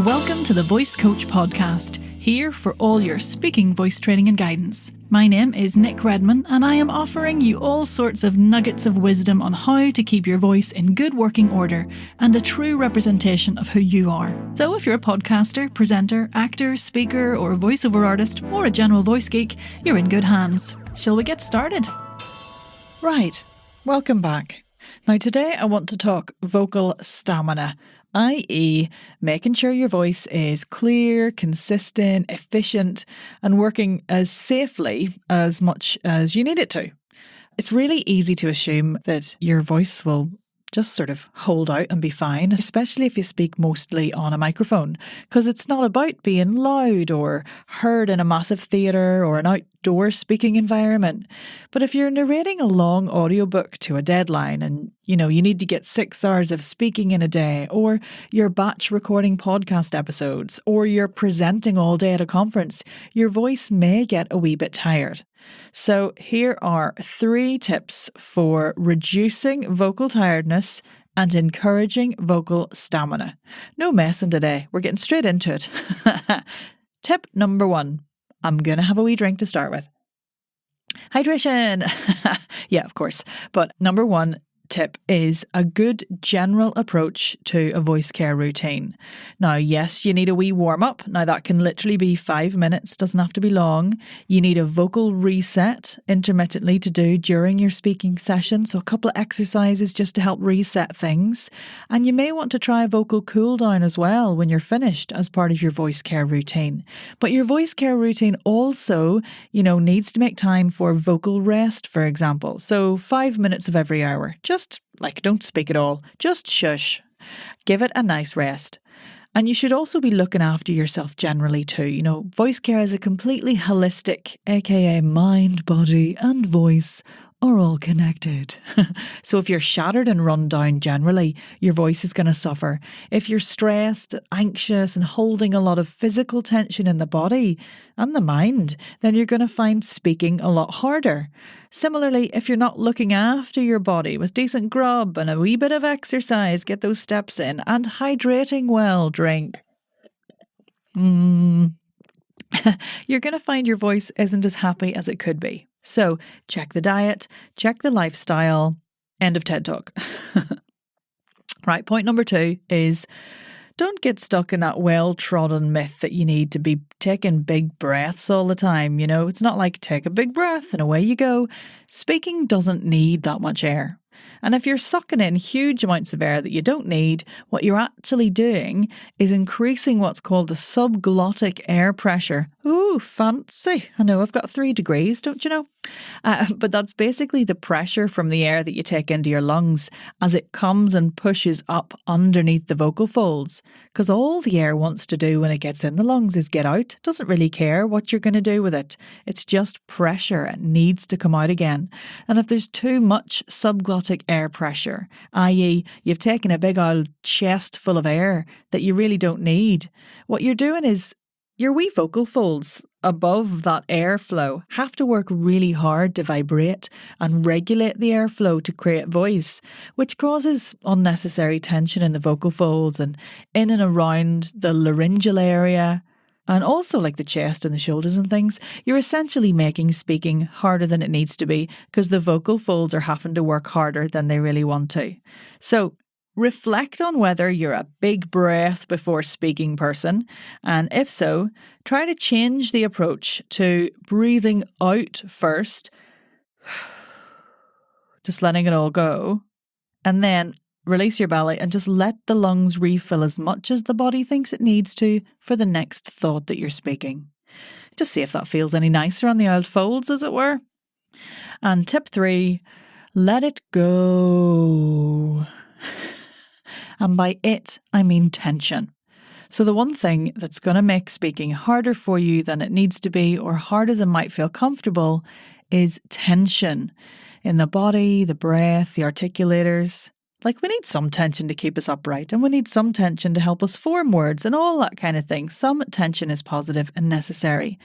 Welcome to the Voice Coach Podcast, here for all your speaking voice training and guidance. My name is Nick Redman and I am offering you all sorts of nuggets of wisdom on how to keep your voice in good working order and a true representation of who you are. So if you're a podcaster, presenter, actor, speaker or voiceover artist or a general voice geek, you're in good hands. Shall we get started? Right, welcome back. Now today I want to talk vocal stamina, i.e. making sure your voice is clear, consistent, efficient and working as safely as much as you need it to. It's really easy to assume that your voice will just sort of hold out and be fine, especially if you speak mostly on a microphone, because it's not about being loud or heard in a massive theatre or an outdoor speaking environment. But if you're narrating a long audiobook to a deadline and you need to get 6 hours of speaking in a day, or you're batch recording podcast episodes, or you're presenting all day at a conference, your voice may get a wee bit tired. So here are 3 tips for reducing vocal tiredness and encouraging vocal stamina. No messing today. We're getting straight into it. Tip number 1. I'm going to have a wee drink to start with. Hydration. Yeah, of course. But number 1 tip is a good general approach to a voice care routine. Now, yes, you need a wee warm-up. Now, that can literally be 5 minutes, doesn't have to be long. You need a vocal reset intermittently to do during your speaking session, so a couple of exercises just to help reset things. And you may want to try a vocal cool down as well when you're finished as part of your voice care routine. But your voice care routine also, needs to make time for vocal rest, for example. So 5 minutes of every hour. Just don't speak at all. Just shush. Give it a nice rest. And you should also be looking after yourself generally too. Voice care is a completely holistic, aka mind, body and voice are all connected. So if you're shattered and run down generally, your voice is going to suffer. If you're stressed, anxious and holding a lot of physical tension in the body and the mind, then you're going to find speaking a lot harder. Similarly, if you're not looking after your body with decent grub and a wee bit of exercise, get those steps in, and hydrating well, drink. You're going to find your voice isn't as happy as it could be. So check the diet, check the lifestyle. End of TED Talk. Right, point number 2 is don't get stuck in that well-trodden myth that you need to be taking big breaths all the time. It's not like take a big breath and away you go. Speaking doesn't need that much air. And if you're sucking in huge amounts of air that you don't need, what you're actually doing is increasing what's called the subglottic air pressure. Ooh, fancy. I know, I've got 3 degrees, don't you know? But that's basically the pressure from the air that you take into your lungs as it comes and pushes up underneath the vocal folds. Because all the air wants to do when it gets in the lungs is get out. It doesn't really care what you're going to do with it. It's just pressure. It needs to come out again. And if there's too much subglottic air pressure, i.e. you've taken a big old chest full of air that you really don't need, what you're doing is your wee vocal folds above that airflow have to work really hard to vibrate and regulate the airflow to create voice, which causes unnecessary tension in the vocal folds and in and around the laryngeal area. And also like the chest and the shoulders and things, you're essentially making speaking harder than it needs to be because the vocal folds are having to work harder than they really want to. So reflect on whether you're a big breath before speaking person. And if so, try to change the approach to breathing out first, just letting it all go, and then release your belly and just let the lungs refill as much as the body thinks it needs to for the next thought that you're speaking. Just see if that feels any nicer on the old folds, as it were. And tip 3, let it go. And by it, I mean tension. So the one thing that's going to make speaking harder for you than it needs to be or harder than might feel comfortable is tension in the body, the breath, the articulators. Like we need some tension to keep us upright and we need some tension to help us form words and all that kind of thing. Some tension is positive and necessary,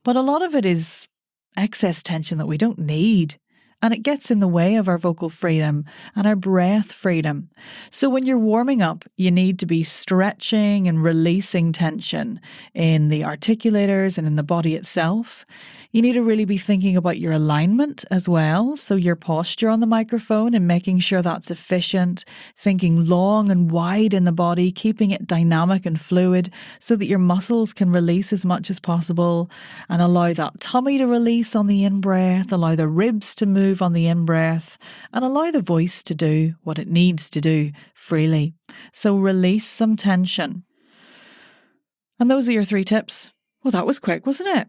but a lot of it is excess tension that we don't need. and it gets in the way of our vocal freedom and our breath freedom. So when you're warming up, you need to be stretching and releasing tension in the articulators and in the body itself. You need to really be thinking about your alignment as well, so your posture on the microphone and making sure that's efficient, thinking long and wide in the body, keeping it dynamic and fluid so that your muscles can release as much as possible, and allow that tummy to release on the in-breath, allow the ribs to move on the in-breath, and allow the voice to do what it needs to do freely. So release some tension. And those are your 3 tips. Well, that was quick, wasn't it?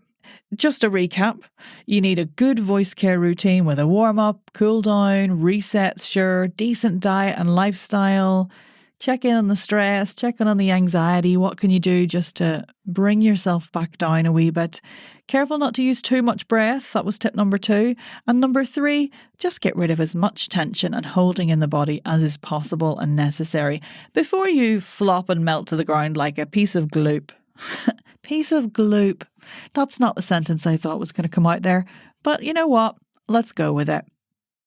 Just a recap, you need a good voice care routine with a warm-up, cool-down, resets, sure, decent diet and lifestyle. Check in on the stress, check in on the anxiety. What can you do just to bring yourself back down a wee bit? Careful not to use too much breath. That was tip number 2. And number 3, just get rid of as much tension and holding in the body as is possible and necessary before you flop and melt to the ground like a piece of gloop. Piece of gloop. That's not the sentence I thought was going to come out there. But you know what? Let's go with it.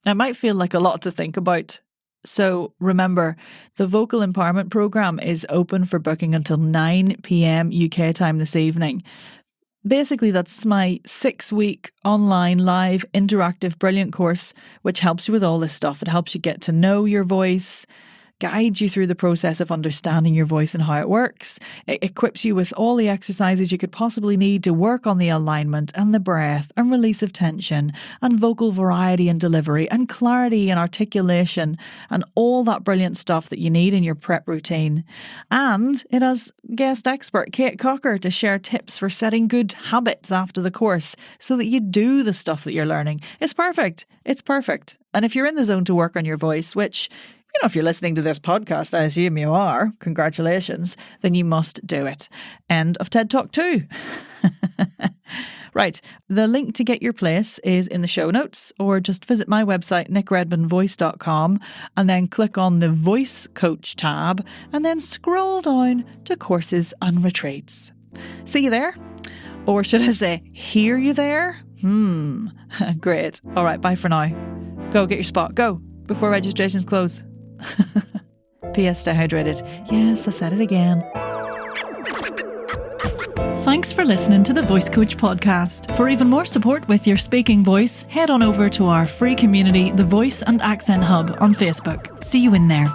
It might feel like a lot to think about. So remember, the Vocal Empowerment Programme is open for booking until 9 p.m. UK time this evening. Basically, that's my 6-week online, live, interactive, brilliant course, which helps you with all this stuff. It helps you get to know your voice, guides you through the process of understanding your voice and how it works. It equips you with all the exercises you could possibly need to work on the alignment and the breath and release of tension and vocal variety and delivery and clarity and articulation and all that brilliant stuff that you need in your prep routine. And it has guest expert Kate Cocker to share tips for setting good habits after the course so that you do the stuff that you're learning. It's perfect. It's perfect. And if you're in the zone to work on your voice, which, you know, if you're listening to this podcast, I assume you are, congratulations, then you must do it. End of TED Talk 2. Right, the link to get your place is in the show notes, or just visit my website, nickredmondvoice.com, and then click on the Voice Coach tab, and then scroll down to Courses and Retreats. See you there? Or should I say, hear you there? Great. All right, bye for now. Go get your spot. Go, before registrations close. P.S. Stay hydrated. Yes, I said it again. Thanks for listening to the Voice Coach podcast. For even more support with your speaking voice, head on over to our free community, the Voice and Accent Hub on Facebook. See you in there.